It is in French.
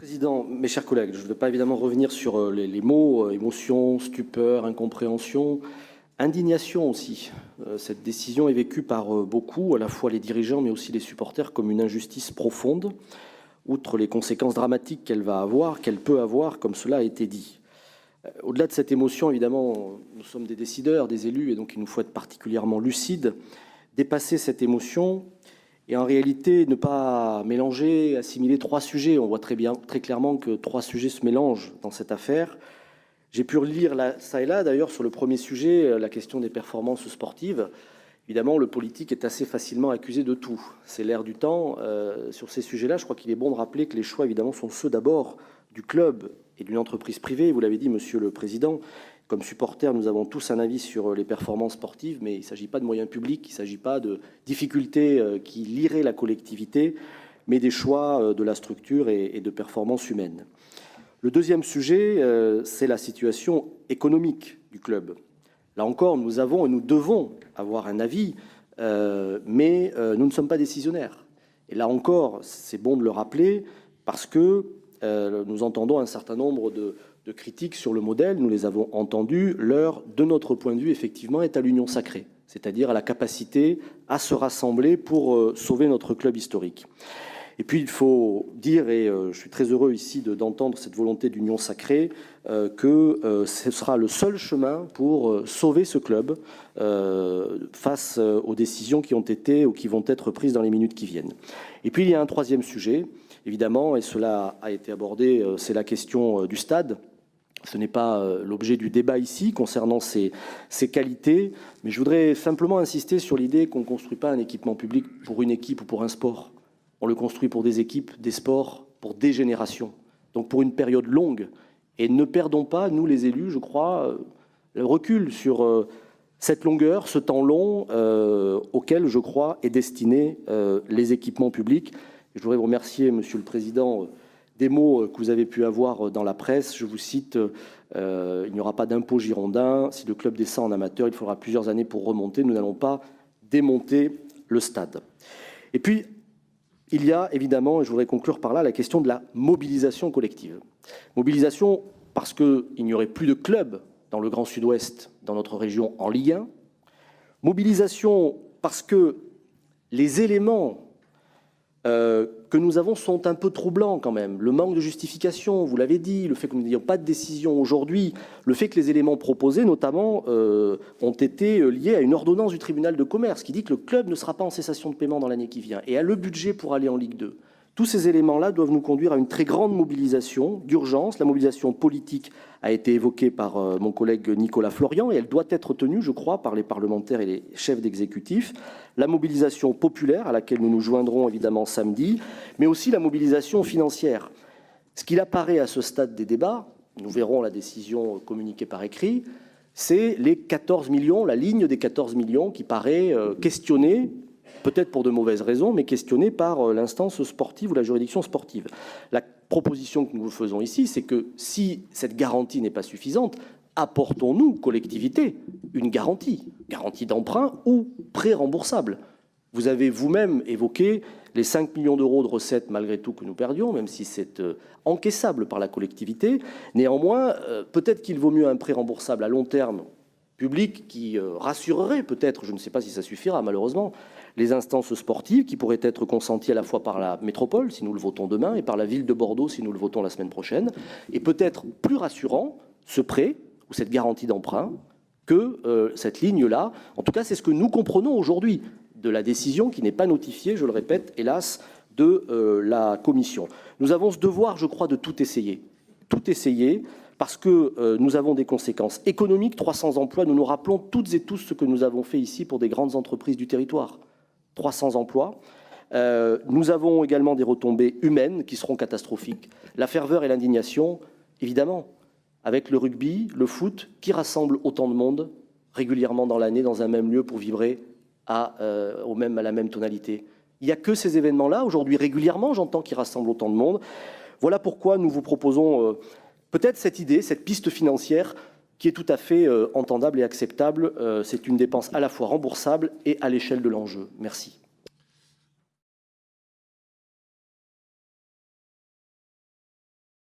Président, mes chers collègues, je ne veux pas évidemment revenir sur les mots, émotion, stupeur, incompréhension, indignation aussi. Cette décision est vécue par beaucoup, à la fois les dirigeants mais aussi les supporters, comme une injustice profonde, outre les conséquences dramatiques qu'elle peut avoir, comme cela a été dit. Au-delà de cette émotion, évidemment, nous sommes des décideurs, des élus, et donc il nous faut être particulièrement lucides, dépasser cette émotion et en réalité ne pas mélanger, assimiler trois sujets. On voit très clairement que trois sujets se mélangent dans cette affaire. J'ai pu relire ça et là, d'ailleurs, sur le premier sujet, la question des performances sportives. Évidemment, le politique est assez facilement accusé de tout. C'est l'air du temps. Sur ces sujets-là, je crois qu'il est bon de rappeler que les choix, évidemment, sont ceux d'abord du club et d'une entreprise privée. Vous l'avez dit, Monsieur le Président, comme supporters, nous avons tous un avis sur les performances sportives, mais il ne s'agit pas de moyens publics, il ne s'agit pas de difficultés qui lieraient la collectivité, mais des choix de la structure et de performances humaines. Le deuxième sujet, c'est la situation économique du club. Là encore, nous avons et nous devons avoir un avis, mais nous ne sommes pas décisionnaires. Et là encore, c'est bon de le rappeler, parce que nous entendons un certain nombre de critiques sur le modèle, nous les avons entendues. L'heure, de notre point de vue, effectivement, est à l'union sacrée, c'est-à-dire à la capacité à se rassembler pour sauver notre club historique. Et puis, il faut dire, et je suis très heureux ici d'entendre cette volonté d'union sacrée, que ce sera le seul chemin pour sauver ce club face aux décisions qui ont été ou qui vont être prises dans les minutes qui viennent. Et puis, il y a un troisième sujet, évidemment, et cela a été abordé, c'est la question du stade. Ce n'est pas l'objet du débat ici concernant ses qualités, mais je voudrais simplement insister sur l'idée qu'on ne construit pas un équipement public pour une équipe ou pour un sport. On le construit pour des équipes, des sports, pour des générations, donc pour une période longue. Et ne perdons pas, nous les élus, je crois, le recul sur cette longueur, ce temps long auquel, je crois, est destiné les équipements publics. Et je voudrais vous remercier, Monsieur le Président, des mots que vous avez pu avoir dans la presse. Je vous cite, il n'y aura pas d'impôt girondin. Si le club descend en amateur, il faudra plusieurs années pour remonter. Nous n'allons pas démonter le stade. Et puis, il y a évidemment, et je voudrais conclure par là, la question de la mobilisation collective. Mobilisation parce qu'il n'y aurait plus de clubs dans le Grand Sud-Ouest, dans notre région, en Ligue 1. Mobilisation parce que les éléments que nous avons sont un peu troublants quand même. Le manque de justification, vous l'avez dit, le fait que nous n'ayons pas de décision aujourd'hui, le fait que les éléments proposés, notamment, ont été liés à une ordonnance du tribunal de commerce qui dit que le club ne sera pas en cessation de paiement dans l'année qui vient et a le budget pour aller en Ligue 2. Tous ces éléments-là doivent nous conduire à une très grande mobilisation d'urgence. La mobilisation politique a été évoquée par mon collègue Nicolas Florian et elle doit être tenue, je crois, par les parlementaires et les chefs d'exécutif. La mobilisation populaire, à laquelle nous nous joindrons évidemment samedi, mais aussi la mobilisation financière. Ce qu'il apparaît à ce stade des débats, nous verrons la décision communiquée par écrit, c'est les 14 millions, la ligne des 14 millions qui paraît questionnée, peut-être pour de mauvaises raisons, mais questionnée par l'instance sportive ou la juridiction sportive. La proposition que nous vous faisons ici, c'est que si cette garantie n'est pas suffisante, apportons-nous, collectivité, une garantie d'emprunt ou prêt remboursable. Vous avez vous-même évoqué les 5 millions d'euros de recettes, malgré tout, que nous perdions, même si c'est encaissable par la collectivité. Néanmoins, peut-être qu'il vaut mieux un prêt remboursable à long terme public qui rassurerait peut-être, je ne sais pas si ça suffira malheureusement, les instances sportives qui pourraient être consenties à la fois par la métropole, si nous le votons demain, et par la ville de Bordeaux, si nous le votons la semaine prochaine, et peut-être plus rassurant, ce prêt ou cette garantie d'emprunt que cette ligne-là. En tout cas, c'est ce que nous comprenons aujourd'hui de la décision qui n'est pas notifiée, je le répète, hélas, de la Commission. Nous avons ce devoir, je crois, de tout essayer, parce que nous avons des conséquences économiques, 300 emplois. Nous nous rappelons toutes et tous ce que nous avons fait ici pour des grandes entreprises du territoire. 300 emplois. Nous avons également des retombées humaines qui seront catastrophiques. La ferveur et l'indignation, évidemment, avec le rugby, le foot, qui rassemble autant de monde régulièrement dans l'année, dans un même lieu pour vibrer à la même tonalité. Il n'y a que ces événements-là. Aujourd'hui, régulièrement, j'entends qu'ils rassemblent autant de monde. Voilà pourquoi nous vous proposons peut-être cette idée, cette piste financière qui est tout à fait entendable et acceptable. C'est une dépense à la fois remboursable et à l'échelle de l'enjeu. Merci.